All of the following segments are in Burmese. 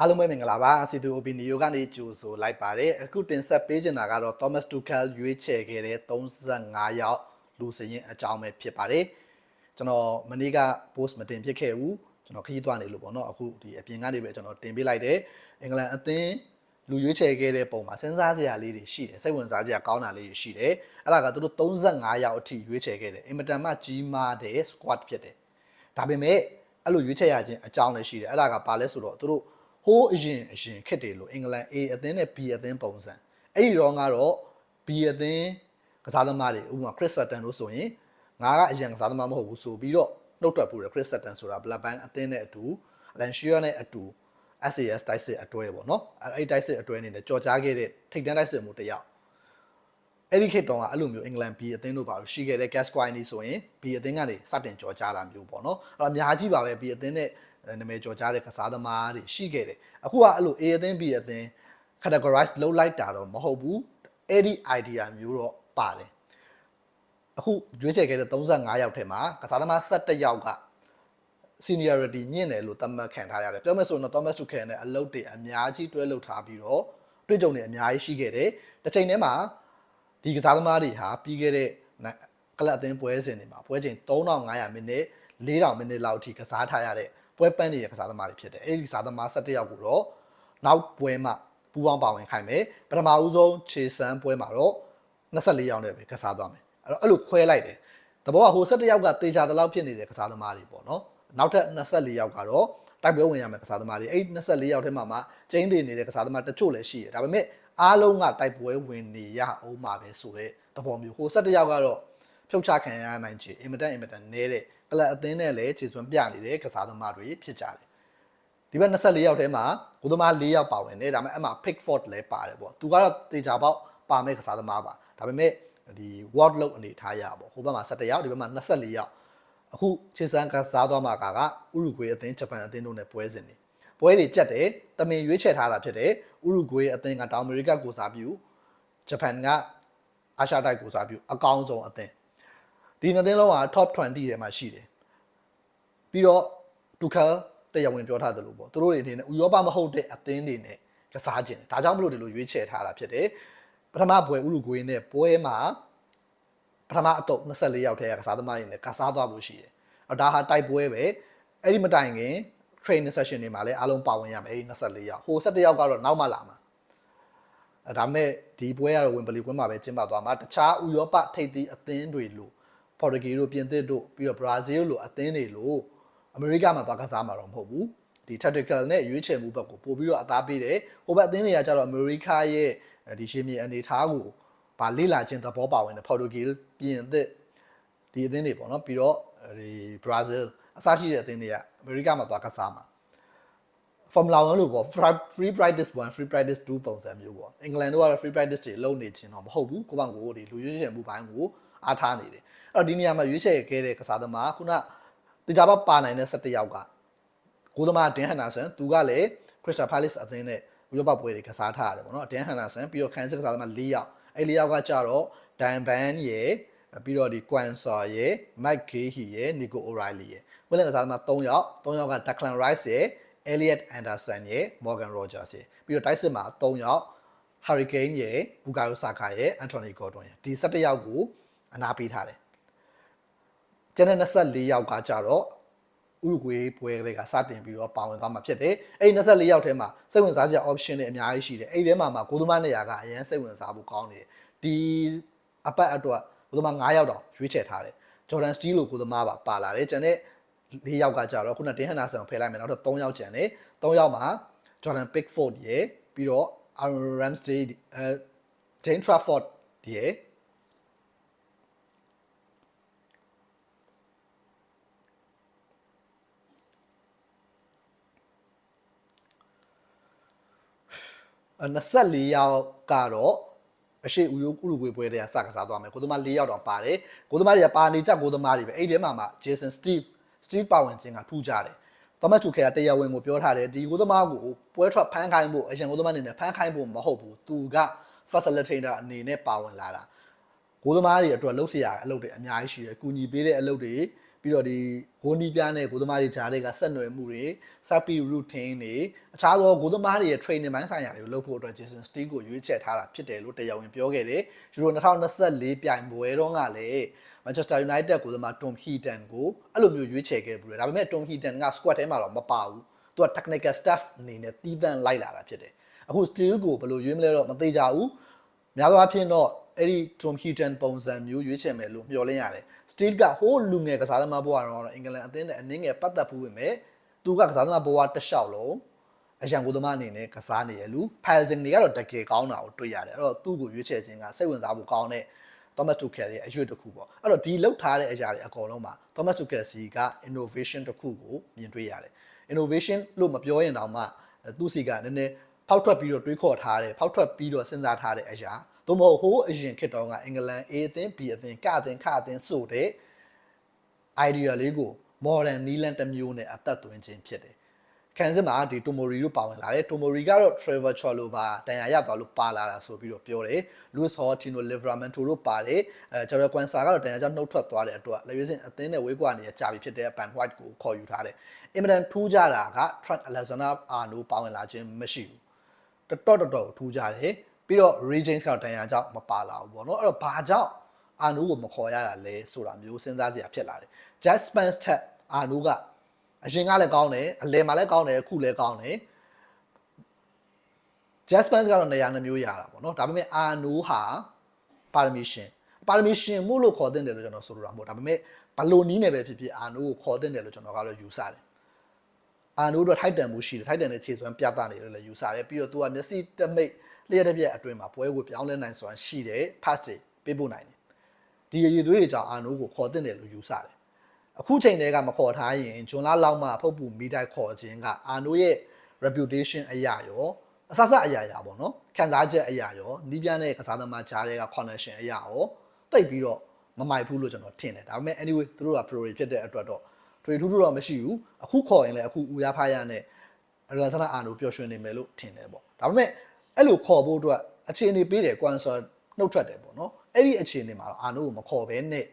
အားလုံးပဲမင်္ဂလာပါစီတူ opinion ကနေကြိုဆိုလိုက်ပါတယ်အခုတင်ဆက်ပေးချင်တာကတော့ Thomas Tuchel ရွေးချယ်ခဲ့တဲ့35ယောက်လူစရင်အကြောင်းပဲဖြစ်ပါတယ်ကျွန်တော်မနေ့က post မတင်ဖြစ်ခဲ့ဘူးကျွန်တော်ခရီးသွားနေလို့ပေါ့နော်အခုဒီအပြင်ကနေပဲကျွန်တော်တင်ပေးလိုက်တယ်အင်္ဂလန်အသင်းလူရွေးချယ်ခဲ့တဲ့ပုံမှာစဉ်းစားစရာလေးတွေရှိတယ်စိတ်ဝင်စားစရာကောင်းတာလေးတွေရှိတယ်အဲ့ဒါကသူတို့35ယောက်အထိရွေးချယ်ခဲ့တယ်အင်မတန်မှကြီးမားတဲ့ squad ဖြစ်တယ်ဒါပေမဲ့အဲ့လိုရွေးချယ်ရခြင်းအကြောင်းလည်းရှိတယ်အဲ့ဒါကဘာလဲဆိုတော့သူတို့ဟိုးအရင်ခက်တယ်လို့အင်္ဂလန် A အသင်းနဲ့ B အသင်းပုံစံအဲ့ဒီတော့ကတော့ B အသင်းကစားသမားတွေဥပမာ Chris Sutton လို့ဆိုရင်ငါကအရင်ကစားသမားမဟုတ်ဘူးဆိုပြီးတော့နှုတ်ထွက်ပူတယ် Chris Sutton ဆိုတာ Blackburn အသင်းနဲ့အတူ Alan Shearer နဲ့အတူ SAS တိုက်စစ်အတွဲပေါ့နော်အဲ့တိုက်စစ်အတွဲအနေနဲ့ကြော်ကြားခဲ့တဲ့ထိပ်တန်းတိုက်စစ်မှုတစ်ယောက်အဲ့ဒီခေတ်တုန်းကအဲ့လိုမျိုးအင်္ဂလန် B အသင်းတို့ပါလို့ရှိခဲ့တဲ့ Gascoigne ဆိုရင် B အသင်းကနေစတင်ကြော်ကြားတာမျိုးပေါ့နော်အဲ့တော့အများကြီးပါပဲ B အသင်းနဲ့နာမည်ကျော်ကြားတဲ့ကစားသမားတွေရှိခဲ့တယ်အခုကအဲ့လို A အသင်း B အသင်း categorize လုပ်လိုက်တာတော့မဟုတ်ဘူးအဲ့ဒီ idea မျိုးတော့ပါတယ်အခုရွေးချယ်ခဲ့တဲ့35ယောက်ထဲမှာကစားသမား17ယောက်က seniority မြင့်တယ်လို့သတ်မှတ်ခံထားရတယ်ပြောမယ်ဆိုရင်တော့ Thomas Tuchel နဲ့အလုပ်တွေအများကြီးတွဲလုပ်ထားပြီးတော့တွေ့ကြုံတွေအများကြီးရှိခဲ့တယ်တစ်ချိန်တည်းမှာဒီကစားသမားတွေဟာပြီးခဲ့တဲ့ကလပ်အသင်းပွဲစဉ်တွေမှာပွဲချိန်3500မိနစ်4000မိနစ်လောက်အထိကစားထားရတဲ့ပွဲပန်းနေတဲ့ကစားသမားတွေဖြစ်တယ်အဲ့ဒီကစားသမား17ယောက်ကိုတော့နောက်ပွဲမှာပူးပေါင်းပါဝင်ခိုင်းမယ်ပထမဦးဆုံးခြေစမ်းပွဲမှာတော့24ယောက်နဲ့ပဲကစားသွားမယ်အဲ့လိုခွဲလိုက်တယ်တဘောကဟို17ယောက်ကတေချာတလောက်ဖြစ်နေတဲ့ကစားသမားတွေပေါ့နော်နောက်ထပ်24ယောက်ကတော့တိုက်ပွဲဝင်ရမယ်ကစားသမားတွေအဲ့24ယောက်ထဲမှာမှကျင်းတည်နေတဲ့ကစားသမားတချို့လည်းရှိတယ်ဒါပေမဲ့အားလုံးကတိုက်ပွဲဝင်နေရအောင်မှာပဲဆိုတဲ့သဘောမျိုးဟို17ယောက်ကတော့ဖြုတ်ချခံရနိုင်ချေအင်မတန်နဲတဲ့ကလပ်အသင်းနဲ့လည်းခြေစွမ်းပြနေတဲ့ကစားသမားတွေဖြစ်ကြတယ်ဒီဘက်24ယောက်ထဲမှာကိုသမား4ယောက်ပါဝင်တယ်ဒါပေမဲ့အမှ Pickford လည်းပါတယ်ပေါ့သူကတော့တေချာပေါက်ပါမဲ့ကစားသမားပါဒါပေမဲ့ဒီ World Load အနေထားရပေါ့ဟိုဘက်မှာ17ယောက်ဒီဘက်မှာ24ယောက်အခုခြေစမ်းကစားသွားမှာကဥရုဂွေအသင်းဂျပန်အသင်းတို့နဲ့ပွဲစဉ်နေပွဲတွေကြက်တယ်တမင်ရွေးချယ်ထားတာဖြစ်တယ်ဥရုဂွေအသင်းကတောင်အမေရိကကိုစားပြုဂျပန်ကအာရှတိုက်ကိုစားပြုအကောင်းဆုံးအသင်းဒီနှစ်သင်းလုံးက top 20ထဲမှာရှိတယ်ပြီးတော့တူခါတရားဝင်ပြောထားတယ်လို့ပေါ့သူတို့တွေအနေနဲ့ဥရောပမဟုတ်တဲ့အသင်းတွေနဲ့ကစားခြင်းဒါကြောင့်မလို့ဒီလိုရွေးချယ်ထားတာဖြစ်တယ်ပထမပွဲဥရုဂွေနဲ့ပွဲမှာပထမအတုပ်24ယောက်ထဲကစားသမားတွေနဲ့ကစားသွားဖို့ရှိတယ်ဒါဟာတိုက်ပွဲပဲအဲ့ဒီမတိုင်ခင် training session တွေမှာလည်းအားလုံးပါဝင်ရမယ်အဲ့ဒီ24ယောက်ဟို17ယောက်ကတော့နောက်မှလာမှာဒါမဲ့ဒီပွဲကတော့ဝင်ပလီကွင်းမှာပဲကျင်းပသွားမှာတခြားဥရောပထိပ်သီးအသင်းတွေလို့ပေါ်တူဂီတို့ပြင်သစ်တို့ပြီးတော့ဘရာဇီးလို့အသင်းတွေလို့အမေရိကမှာသွားကစားမှာတော့မဟုတ်ဘူးဒီ tactical နဲ့ရွေးချယ်မှုဘက်ကိုပို့ပြီးတော့အသားပေးတယ်ဟိုဘက်အသင်းတွေကကျတော့အမေရိကရဲ့ဒီရှေ့မြေအနေထားကိုဗာလေ့လာခြင်းသဘောပါဝင်တယ်ပေါ်တူဂီပြင်သစ်ဒီအသင်းတွေပေါ့နော်ပြီးတော့ဒီဘရာဇီးအစရှိတဲ့အသင်းတွေကအမေရိကမှာသွားကစားမှာFormula 1လို့ပေါ့ free practice 1 free practice 2ပုံစံမျိုးပေါ့အင်္ဂလန်တို့ကတော့ free practice တွေလုပ်နေခြင်းတော့မဟုတ်ဘူးကိုယ့်ဘက်ကိုဒီလူရွေးချယ်မှုပိုင်းကိုအားထားနေတယ်အဲ့တော့ဒီနေရာမှာရွေးချယ်ခဲ့တဲ့ကစားသမားခုနတေချာပေါက်ပါနိုင်တဲ့17ယောက်ကကိုသမားဒင်ဟန်နာဆန်သူကလည်း Crystal Palace အသင်းနဲ့ဥရောပပွဲတွေကစားထားရတယ်ပေါ့နော်ဒင်ဟန်နာဆန်ပြီးတော့ခန်းစစ်ကစားသမား4ယောက်အဲ့4ယောက်ကကြတော့ဒန်ဘန်ရယ်ပြီးတော့ဒီကွမ်ဆာရယ်မိုက်ဂေးဟီရယ်နီကိုအိုရိုင်လီရယ်ဘယ်လိုကစားသမား3ယောက်က Declan Rice ရယ်Elliot Anderson ရယ် Morgan Rogers ရယ်ပြီးတော့တိုက်စစ်မှာ3ယောက် Hurricane ရယ် Bukayo Saka ရယ် Anthony Gordon ရယ်ဒီ17ယောက်ကိုအနာပေးထားတယ်ကျန်တဲ့24ယောက်ကကြတော့ဥရုဂွေပွဲတွေကစတင်ပြီးတော့ပါဝင်သွားမှာဖြစ်တယ်အဲ့ဒီ24ယောက်ထဲမှာစိတ်ဝင်စားစရာ option တွေအများကြီးရှိတယ်အဲ့ဒီထဲမှာကိုသမားနေရာကအရင်စိတ်ဝင်စားဖို့ကောင်းနေတယ်ဒီအပတ်အတွက်ကိုသမား9ယောက်တောင်ရွေးချယ်ထားတယ် Jordan Steele လို့ကိုသမားပါလာတယ်ကျန်တဲ့4ယောက်ကကြတော့ခုနတင်ဟန်နာဆန်ကိုဖယ်လိုက်မယ်နောက်တော့3ယောက်ကျန်တယ်3ယောက်မှာ Jordan Pickford ရယ်ပြီးတော့ Aaron Ramsdale Jane Trafford ရယ်24ယောက်ကတော့အရှိဥရုဂွေပွဲတွေကစကစားသွားမယ်ကိုသမား4ယောက်တော့ပါတယ်ကိုသမားတွေကပါနေကြကိုသမားတွေပဲအဲ့ဒီထဲမှာ Jason Steve ပါဝင်ခြင်းကထူးကြတယ်Thomas Tuchel ကတရားဝင်ကိုပြောထားတယ်ဒီကိုသမားကိုပွဲထွက်ဖမ်းခိုင်းဖို့အရင်ကိုသမားအနေနဲ့ဖမ်းခိုင်းဖို့မဟုတ်ဘူးသူက facilitator အနေနဲ့ပါဝင်လာတာကိုသမားတွေအတွက်လှုပ်ရှားအလုပ်တွေအများကြီးရှိတယ်ကူညီပေးတဲ့အလုပ်တွေ ပြီးတော့ဒီဂိုးနီးပြားနဲ့ဂိုးသမားတွေဂျားတွေကဆက်နွယ်မှုတွေ SAPI routine တွေအခြားသောဂိုးသမားတွေရဲ့ training ပိုင်းဆိုင်ရာတွေကိုလုပ်ဖို့အတွက် Jason Steele ကိုရွေးချယ်ထားတာဖြစ်တယ်လို့တရားဝင်ပြောခဲ့တယ်ယူရို2024ပြိုင်ပွဲတော့ကလည်း Manchester United ကိုသမား Tom Heaton ကိုအဲ့လိုမျိုးရွေးချယ်ခဲ့ပြီးဒါပေမဲ့ Tom Heaton က squad ထဲမှာတော့မပါဘူးသူက technical staff အနေနဲ့တီးသန့်လိုက်လာတာဖြစ်တယ်အခု Steele ကိုဘယ်လိုရွေးမလဲတော့မသိကြဘူးများသောအားဖြင့်တော့အဲ့ဒီ Tom Heaton ပုံစံမျိုးရွေးချယ်မယ်လို့မျှော်လင့်ရတယ် Steele ကဟိုးလူငယ်ကစားသမားဘဝတော့အင်္ဂလန်အသင်းနဲ့အနည်းငယ်ပတ်သက်မှုပဲမဲ့သူကကစားသမားဘဝတစ်လျှောက်လုံးအရန်ကိုသမားအနေနဲ့ကစားနေရလူ Passing တွေကတော့တကယ်ကောင်းတာကိုတွေ့ရတယ်အဲ့တော့သူ့ကိုရွေးချယ်ခြင်းကစိတ်ဝင်စားဖို့ကောင်းတဲ့ Thomas Tuchel ရဲ့အရွေ့တစ်ခုပေါ့အဲ့တော့ဒီလောက်ထားတဲ့အရာတွေအကုန်လုံးမှာ Thomas Tuchel စီက innovation တစ်ခုကိုမြင်တွေ့ရတယ် innovation လို့မပြောရင်တောင်မှသူ့စီကနည်းနည်းဖောက်ထွက်ပြီးတော့တွေးခေါ်ထားတယ်ဖောက်ထွက်ပြီးတော့စဉ်းစားထားတဲ့အရာသို့မဟုတ်ဟိုးအရင်ခေတ်တုန်းကအင်္ဂလန် A အသင်း B အသင်းကအသင်းခအသင်းဆိုတဲ့ idea လေးကို modern နီးလန်းတစ်မျိုးနဲ့အသက်သွင်းခြင်းဖြစ်တယ်ခံစစ်မှာဒီ Tomori တို့ပါဝင်လာတယ် Tomori ကတော့ Trevor Chalobah တန်ရာရသွားလို့ပါလာတာဆိုပြီးတော့ပြောတယ် Luis Hall Tino Livramento တို့ပါတယ်Jordan Quansah ကတော့တန်ရာကြောင့်နှုတ်ထွက်သွားတဲ့အတွက်လက်ရွေးစင်အသင်းနဲ့ဝေးကွာနေတဲ့ကြာပြီဖြစ်တဲ့ Ben White ကိုခေါ်ယူထားတယ်အင်မတန်ထူးခြားတာက Trent Alexander-Arnold ပါဝင်လာခြင်းမရှိဘူးတော်ထူးခြားတယ်ပြီးတော့ Ray James ကတော့တန်ရာကြောင့်မပါလာဘူးပေါ့နော်အဲ့တော့ဘာကြောင့် Arnold ကိုမခေါ်ရတာလဲဆိုတာမျိုးစဉ်းစားစရာဖြစ်လာတယ် Jack Spence ထက် Arnold ကအရင်ကလည်းကောင်းတယ်အလယ်မှာလည်းကောင်းတယ်အခုလည်းကောင်းတယ် Jaspers ကတော့နေရာနှမျိုးရတာပေါ့နော်ဒါပေမဲ့ Arnold ဟာပါရမီရှင်မှုလို့ခေါ်တဲ့တယ်လို့ကျွန်တော်ဆိုလိုတာမဟုတ်ဒါပေမဲ့ဘလိုနီးနေပဲဖြစ်ဖြစ် Arnold ကိုခေါ်တဲ့တယ်လို့ကျွန်တော်ကတော့ယူဆတယ် Arnold တို့ထိုက်တန်မှုရှိတယ်ထိုက်တန်တဲ့ခြေစွမ်းပြသနေတယ်လို့ယူဆတယ်ပြီးတော့သူကမျက်စိတမိတ်လျှက်တစ်ပြက်အတွင်းမှာပွဲကိုပြောင်းလဲနိုင်စွမ်းရှိတယ် pass တွေပေးပို့နိုင်တယ်ဒီအရေးသွေးတွေကြောင့် Arnold ကိုခေါ်တဲ့တယ်လို့ယူဆတယ်အခုချိန်တည်းကမခေါ်ထားရင်ဂျွန်လာလောက်မှဖုတ်ပူမိတိုက်ခေါ်ခြင်းကအာနိုရဲ့ reputation အရာရောအဆအအရာရာပေါ့နော်ခံစားချက်အရာရောနီးပြန်းတဲ့ကစားသမားကြားတဲ့က connection အရာရောတိတ်ပြီးတော့မမိုက်ဘူးလို့ကျွန်တော်ထင်တယ်ဒါပေမဲ့ anyway သူတို့က pro ဖြစ်တဲ့အတွက်တော့ထွေထူးထူးတော့မရှိဘူးအခုခေါ်ရင်လည်းအခုဦးရဖားရနဲ့အရန်ဆနာအာနိုပျော်ရွှင်နေမယ်လို့ထင်တယ်ပေါ့ဒါပေမဲ့အဲ့လိုခေါ်ဖို့အတွက်အခြေအနေပေးတယ်ကွမ်ဆာနှုတ်ထွက်တယ်ပေါ့နော်အဲ့ဒီအခြေအနေမှာတော့အာနိုကိုမခေါ်ဘဲနဲ့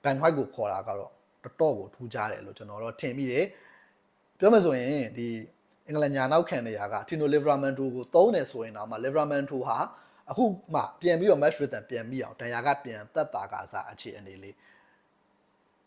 Ben White ကိုခေါ်တာကတော့တော်ကိုထူးခြားတယ်လို့ကျွန်တော်တော့ထင်မိတယ်ပြောမယ်ဆိုရင်ဒီအင်္ဂလန်ညာနောက်ခံနေရာက Tino Livramento ကိုသုံးတယ်ဆိုရင်တော့မှ Livramento ဟာအခုမှပြန်ပြီးတော့ match rhythm ပြန်ပြီးအောင်ဒဏ်ရာကပြန်တက်တာကစားအခြေအနေလေး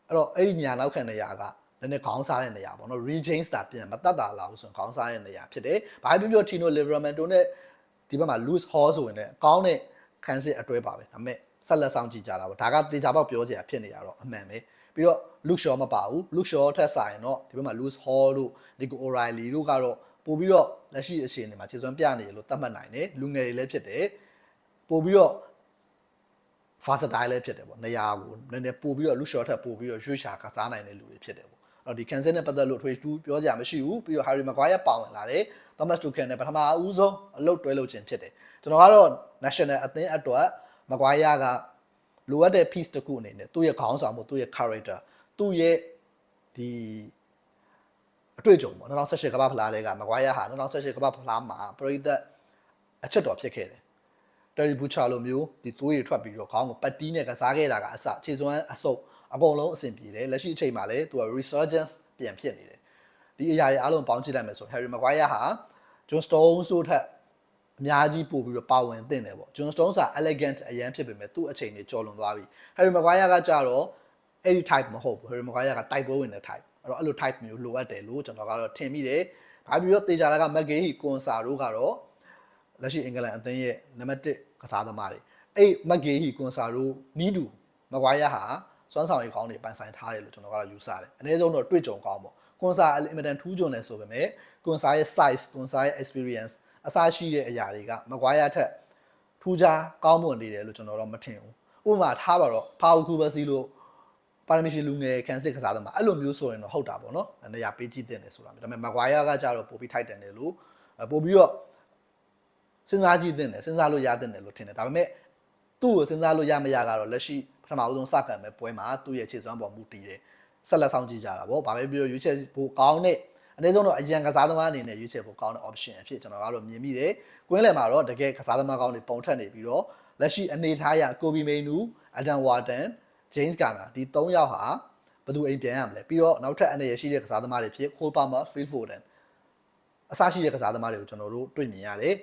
အဲ့တော့အဲ့ဒီညာနောက်ခံနေရာကနည်းနည်းခေါင်းစားတဲ့နေရာပေါ့နော် Regains တာပြန်မတက်တာလားဆိုရင်ခေါင်းစားတဲ့နေရာဖြစ်တယ်ဘာဖြစ်ပြော Tino Livramento နဲ့ဒီဘက်မှာ Luis Hall ဆိုရင်လည်းကောင်းတဲ့ခံစစ်အတွဲပါပဲဒါပေမဲ့ဆက်လက်ဆောင်ကြည့်ကြတာပေါ့ဒါကတေချာပေါက်ပြောစရာဖြစ်နေရတော့အမှန်ပဲပြီးတော့ Luke Shaw မပါဘူး Luke Shaw ထက်ဆိုင်တော့ဒီဘက်မှာ Luis Hall တို့ Nico O'Reilly တို့ကတော့ပို့ပြီးတော့လက်ရှိအခြေအနေမှာခြေစွမ်းပြနေတယ်လို့သတ်မှတ်နိုင်တယ်လူငယ်တွေလည်းဖြစ်တယ်ပို့ပြီးတော့ versatile လည်းဖြစ်တယ်ပေါ့နေရာကိုနည်းနည်းပို့ပြီးတော့ Luke Shaw ထက်ပို့ပြီးတော့ရွှေ့ရှာကစားနိုင်တဲ့လူတွေဖြစ်တယ်ပေါ့အဲ့တော့ဒီ Kansas နဲ့ပတ်သက်လို့ထွေထူးပြောစရာမရှိဘူးပြီးတော့ Harry Maguire ပါဝင်လာတယ် Thomas Tuchel နဲ့ပထမအဦးဆုံးအလုပ်တွဲလုပ်ခြင်းဖြစ်တယ်ကျွန်တော်ကတော့ national အသင်းအတွက် Maguire ကလိုအပ်တဲ့ piece တစ်ခုအနေနဲ့သူ့ရဲ့ခေါင်းဆောင်မှုသူ့ရဲ့ character သူ့ရဲ့ဒီအတွေ့အကြုံပေါ့2018ကမ္ဘာဖလားတွေကမကွာရဟာ2018ကမ္ဘာဖလားမှာပရိသတ်အချက်တော်ဖြစ်ခဲ့တယ်တယ်ရီဘူချာလိုမျိုးဒီသွေးတွေထွက်ပြီးတော့ခေါင်းကိုပတ်တီးနဲ့ကစားခဲ့တာကအစခြေစွမ်းအစုပ်အကုန်လုံးအဆင်ပြေတယ်လက်ရှိအချိန်မှာလည်းသူက resurgence ပြန်ဖြစ်နေတယ်ဒီအရာတွေအားလုံးပေါင်းကြည့်လိုက်မယ်ဆို Harry Maguire ဟာ John Stones ဆိုထက်အများကြီးပို့ပြီးတော့ပါဝင်သင့်တယ်ပေါ့ John Stones က elegant အရန်ဖြစ်ပေမဲ့သူ့အချိန်တွေကျော်လွန်သွားပြီ Harry Maguire ကကြတော့အဲ့ဒီ type မဟုတ်ဘူး Harry Maguire ကတိုက်ပွဲဝင်တဲ့ type အဲ့လို type မျိုးလိုအပ်တယ်လို့ကျွန်တော်ကတော့ထင်မိတယ်ဘာပြီးတော့တေချာလာက McGahey ကွန်ဆာတို့ကတော့လက်ရှိအင်္ဂလန်အသင်းရဲ့နံပါတ်1ကစားသမားတွေအဲ့ McGahey ကွန်ဆာတို့နီးတူ Maguire ဟာစွမ်းဆောင်ရည်ကောင်းတွေပိုင်ဆိုင်ထားတယ်လို့ကျွန်တော်ကတော့ယူဆတယ်အနည်းဆုံးတော့တွေ့ကြုံကောင်းပေါ့ကွန်ဆာအင်မတန်ထူးချွန်တယ်ဆိုပေမဲ့ကွန်ဆာရဲ့ size ကွန်ဆာရဲ့ experience အစားရှိတဲ့အရာတွေက Maguire ထက်ထူးခြားကောင်းမွန်နေတယ်လို့ကျွန်တော်တော့မထင်ဘူးဥပမာထားပါတော့ Pau Cubarsí လို့ပါရမီရှင်လူငယ်ကန်စစ်ကစားသမားအဲ့လိုမျိုးဆိုရင်တော့ဟုတ်တာပေါ့နော်နေရာပေးကြည့်တင်တယ်ဆိုတာဒါပေမဲ့ Maguire ကကြတော့ပိုပြီးထိုက်တန်တယ်လို့ပိုပြီးတော့စဉ်းစားကြည့်တင်တယ်စဉ်းစားလို့ရတင်တယ်လို့ထင်တယ်ဒါပေမဲ့သူ့ကိုစဉ်းစားလို့ရမရကတော့လက်ရှိပထမဦးဆုံးစကန်မဲ့ပွဲမှာသူ့ရဲ့ခြေစွမ်းပေါ်မူတည်တယ်ဆက်လက်ဆောင်ကြည့်ကြတာပေါ့ဘာပဲပြောရွေးချယ်ဖို့ကောင်းတဲ့အနည်းဆုံးတော့အရန်ကစားသမားအနေနဲ့ရွေးချယ်ဖို့ကောင်းတဲ့ option အဖြစ်ကျွန်တော်ကတော့မြင်မိတယ်ကွင်းလယ်မှာတော့တကယ်ကစားသမားကောင်းတွေပုံထက်နေပြီးတော့လက်ရှိအနေထားရကိုဘီမေနူအဒန်ဝါတန်James Garner ဒီ3ယောက်ဟာ ဘယ်သူအိမ်ပြန်ရမလဲပြီးတော့နောက်ထပ်အနေရရှိတဲ့ကစားသမားတွေဖြစ် Cole Palmer, Phil Foden အစရှိတဲ့ကစားသမားတွေကိုကျွန်တော်တို့တွေ့မြင်ရတယ်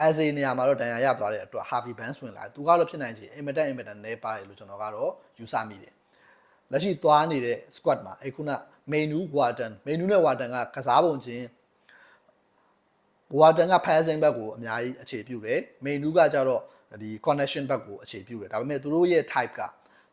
as a နေရာမှာတော့ဒဏ်ရာရသွားတဲ့အတွက် Harvey Barnes ဝင်လာတယ်သူကတော့ဖြစ်နိုင်ချေအင်မတန်နဲပါတယ်လို့ကျွန်တော်ကတော့ယူဆမိတယ်လက်ရှိသွားနေတဲ့ squad မှာအခုန Menu Warden နဲ့ Warden ကကစားပုံချင်း Warden က passing back ကိုအများကြီးအခြေပြုတယ် Menu ကကြတော့ဒီ connection back ကိုအခြေပြုတယ်ဒါပေမဲ့သူတို့ရဲ့ type က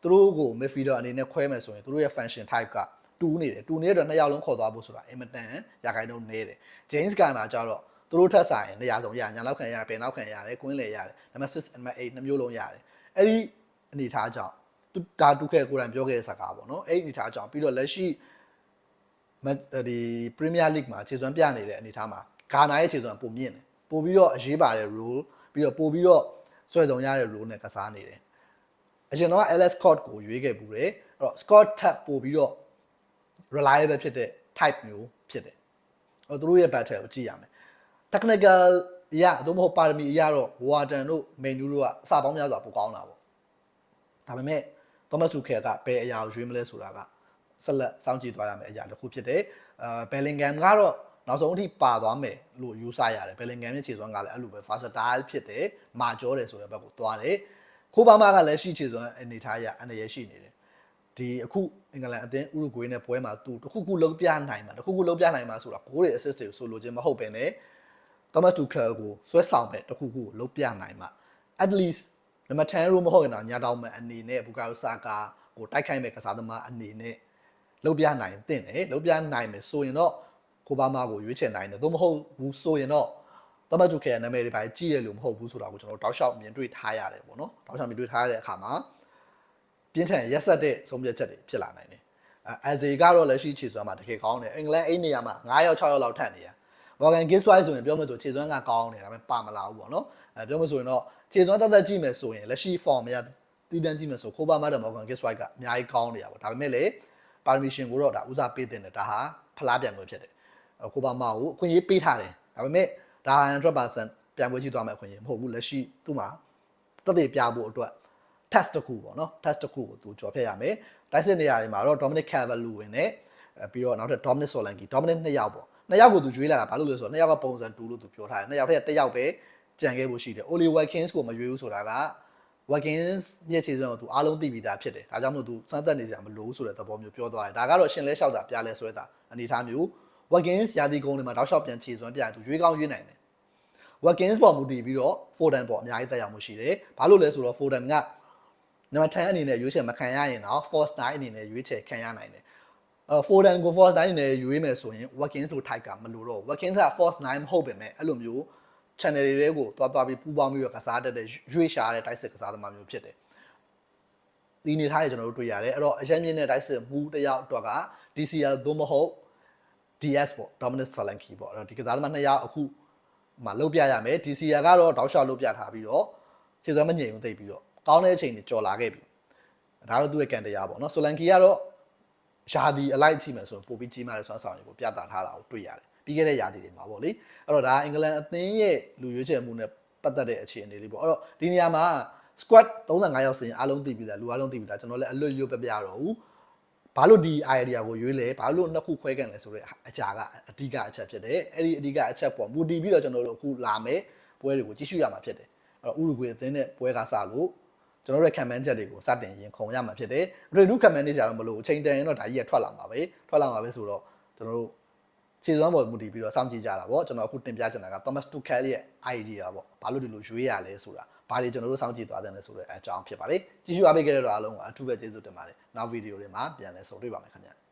သူတို့ကို midfielder အနေနဲ့ခွဲမယ်ဆိုရင်သူတို့ရဲ့ function type ကတူနေတဲ့အတွက်နှစ်ယောက်လုံးခေါ်သွားဖို့ဆိုတာအင်မတန်ရာခိုင်နှုန်းနေတယ် James Garner ကြတော့သူတို့ထက်ဆိုင်နေရာဆုံးရညာလောက်ခံရပင်နောက်ခံရတယ်ကွင်းလေရတယ်နံပါတ်6နံပါတ်8နှစ်မျိုးလုံးရတယ်အဲ့ဒီအနေထားကြောင့်ဒါတူခဲကိုယ်တိုင်ပြောခဲ့တဲ့စကားပေါ့နော်အဲ့ဒီအနေထားကြောင့်ပြီးတော့လက်ရှိဒီ Premier League မှာခြေစွမ်းပြနေတဲ့အနေထားမှာဂါနာရဲ့ခြေစွမ်းပုံမြင့်တယ်ပို့ပြီးတော့အရေးပါတဲ့ role ပြီးတော့ပို့ပြီးတော့စွဲဆောင်ရတဲ့ role နဲ့ကစားနေတယ်အရင်တော့ Alex Scott ကိုရွေးခဲ့ပူတယ်အဲ့တော့ Scott ထပ်ပို့ပြီးတော့ reliable ဖြစ်တဲ့ type မျိုးဖြစ်တယ်သူတို့ရဲ့ battle ကိုကြည့်ရမယ် technical အရာသို့မဟုတ်ပါရမီအရာတော့ Warden တို့ Menu တို့ကအစပေါင်းများစွာပိုကောင်းတာပေါ့ဒါပေမဲ့ Thomas Tuchel ကဘယ်အရာကိုရွေးမလဲဆိုတာကဆက်လက်စောင့်ကြည့်သွားရမယ်အရာတစ်ခုဖြစ်တယ်Bellingham ကတော့နောက်ဆုံးအထိပါသွားမယ်လို့ယူဆရတယ် Bellingham ရဲ့ခြေစွမ်းကလည်းအဲ့လိုပဲ versatile ဖြစ်တယ်မာကျောတယ်ဆိုတဲ့ဘက်ကိုသွားတယ်ခိုးပါမာကလည်းရှိခြေစွမ်းအနေထားအရအနေရရှိနေတယ်ဒီအခုအင်္ဂလန်အသင်းဥရုဂွေးနဲ့ပွဲမှာသူတစ်ခုလုံးပြနိုင်မှာဆိုတာဂိုးတွေ assist တွေဆိုလိုချင်မဟုတ်ပဲねThomas Tuchel ကိုဆွဲဆောင်ပဲတစ်ခုခုလုံးပြနိုင်မှာ at least နံပါတ်10ရိုးမဟုတ်ရင်တော့ညာတောင်မအနေနဲ့ဘူကာယိုဆာကာကိုတိုက်ခိုက်မဲ့ကစားသမားအနေနဲ့လုံးပြနိုင်တင်တယ်လုံးပြနိုင်မယ်ဆိုရင်တော့ကိုဘာမာကိုရွေးချယ်နိုင်တယ်သို့မဟုတ်ဘူးဆိုရင်တော့ Thomas Tuchel ရဲ့နာမည်တွေပါကြည့်ရလို့မဟုတ်ဘူးဆိုတာကိုကျွန်တော်တောက်လျှောက်မြင်တွေ့ထားရတယ်ပေါ့နော်တောက်လျှောက်မြင်တွေ့ထားရတဲ့အခါမှာပြင်းထန်ရက်ဆက်တဲ့ဆုံးဖြတ်ချက်တွေဖြစ်လာနိုင်တယ်as a ကတော့လက်ရှိခြေစွမ်းမှာတကယ်ကောင်းတယ်အင်္ဂလန်အိမ်နေရာမှာ9ယောက်6ယောက်လောက်ထပ်နေရMorgan Giswai ဆိုရင်ပြောမှဆိုခြေစွမ်းကကောင်းတယ်ဒါပေမဲ့ပါမလာဘူးပေါ့နော်ပြောမှဆိုရင်တော့ခြေစွမ်းတက်ကြည့်မယ်ဆိုရင်လက်ရှိ form အရတီးတန်းကြည့်မယ်ဆိုခိုးပါမတဲ့ Morgan Giswai ကအများကြီးကောင်းနေတာပေါ့ဒါပေမဲ့လေ permission ကိုတော့ဒါဦးစားပေးတင်တယ်ဒါဟာဖလားပြန်ပွဲဖြစ်တယ်ခိုးပါမကိုအခွင့်အရေးပေးထားတယ်ဒါပေမဲ့ဒါ 100% ပြန်ပွဲကြည့်သွားမယ်အခွင့်အရေးမဟုတ်ဘူးလက်ရှိသူ့မှာတက်တည်ပြဖို့အတွက် test တစ်ခုပေါ့နော် test တစ်ခုကိုသူကြော်ဖြတ်ရမယ်တိုက်စစ်နေရာတွေမှာတော့ Dominic Calvert-Lewin နဲ့ပြီးတော့နောက်ထပ် Dominic Solanke Dominic 2ယောက်ပေါ့နှစ်ယောက်ကိုသူရွေးလာတာဘာလို့လဲဆိုတော့နှစ်ယောက်ကပုံစံတူလို့သူပြောထားတယ်နှစ်ယောက်ထက်တစ်ယောက်ပဲကြံခဲ့ဖို့ရှိတယ် Oli Watkins ကိုမရွေးဘူးဆိုတာက Watkins ရဲ့ခြေစွမ်းကိုသူအားလုံးသိပြီးသားဖြစ်တယ်ဒါကြောင့်မို့သူစမ်းသပ်နေစရာမလိုဘူးဆိုတဲ့သဘောမျိုးပြောသွားတယ်ဒါကတော့ရှင်လဲလျှောက်တာပြလဲဆွဲတာအနေထားမျိုး Watkins ရာသီကုန်တွေမှာတောက်လျှောက်ပြန်ခြေစွမ်းပြရင်သူရွေးကောင်းရွေးနိုင်တယ် Watkins ပေါ်မူတည်ပြီးတော့ Foden ပေါ်အများကြီးတက်ရောက်မှုရှိတယ်ဘာလို့လဲဆိုတော့ Foden ကနံပါတ်10အနေနဲ့ရွေးချယ်မခံရရင်တော့ Force 9အနေနဲ့ရွေးချယ်ခံရနိုင်တယ်Foden ကို Force 9နဲ့ရွေးမယ်ဆိုရင် Watkins လို့ type ကမလို့တော့ Watkins က Force 9မဟုတ်ပေမဲ့အဲ့လိုမျိုး channel တွေကိုသွားပြီးပူပေါင်းပြီးတော့ကစားတတ်တဲ့ရွေးရှာတဲ့တိုက်စစ်ကစားသမားမျိုးဖြစ်တယ်ဒီနေထားတွေကျွန်တော်တို့တွေ့ရတယ်အဲ့တော့အရင်မြင့်တဲ့တိုက်စစ်မူတယောက်အတွက်က DCL သို့မဟုတ် DS ပေါ့ Dominic Solanke ပေါ့အဲ့တော့ဒီကစားသမား2ယောက်အခုမှလုတ်ပြရမယ် DCL ကတော့တောက်လျှောက်လုတ်ပြထားပြီးတော့ခြေစွမ်းမငြိမ်ဘူးသိပြီးတော့ကောင်းတဲ့အချိန်တွေကြော်လာခဲ့ပြီဒါတော့သူ့ရဲ့ကန်တရားပေါ့နော် Solanke ကတော့ယာဒီအလိုက်ကြည့်မယ်ဆိုရင်ပိုပြီးကြီးမားတဲ့စွမ်းဆောင်ရည်ကိုပြသထားတာကိုတွေ့ရတယ်ပြီးခဲ့တဲ့ယာဒီတွေမှာပေါ့လေအဲ့တော့ဒါအင်္ဂလန်အသင်းရဲ့လူရွေးချယ်မှုနဲ့ပတ်သက်တဲ့အခြေအနေလေးပေါ့အဲ့တော့ဒီနေရာမှာ squad 35ယောက်စင်အားလုံးသိပြီးသားလူအားလုံးသိပြီးသားကျွန်တော်လည်းအလွတ်ရွတ်ပြတော့ဘူးဘာလို့ဒီ idea ကိုရွေးလဲဘာလို့နှစ်ခုခွဲကန်လဲဆိုတဲ့အကြာကအဓိကအချက်ဖြစ်တယ်အဲ့ဒီအဓိကအချက်ပေါ်မူတည်ပြီးတော့ကျွန်တော်တို့အခုလာမယ်ပွဲတွေကိုကြည့်ရှုရမှာဖြစ်တယ်အဲ့တော့ဥရုဂွေအသင်းနဲ့ပွဲကစလို့ကျွန်တော်တို့ခံမှန်းချက်တွေကိုစတင်ရင်ခုံရမှာဖြစ်တယ်။ရီဒူခံမှန်းနေကြတော့မလို့အချိန်တန်ရင်တော့ဒါကြီးကထွက်လာမှာပဲဆိုတော့ကျွန်တော်တို့ခြေစွမ်းပေါ်မူတည်ပြီးတော့စောင့်ကြည့်ကြတာပေါ့ကျွန်တော်အခုတင်ပြချင်တာက Thomas Tuchel ရဲ့ idea ပေါ့ဘာလို့ဒီလိုရွေးရလဲဆိုတာဘာတွေကျွန်တော်တို့စောင့်ကြည့်သွားတယ်လဲဆိုတဲ့အကြောင်းဖြစ်ပါတယ်။ကြည့်ရှုအားပေးခဲ့တဲ့တော့အားလုံးကအထူးပဲကျေးဇူးတင်ပါတယ်။နောက်ဗီဒီယိုတွေမှာပြန်လည်ဆုံတွေ့ပါမယ်ခင်ဗျာ။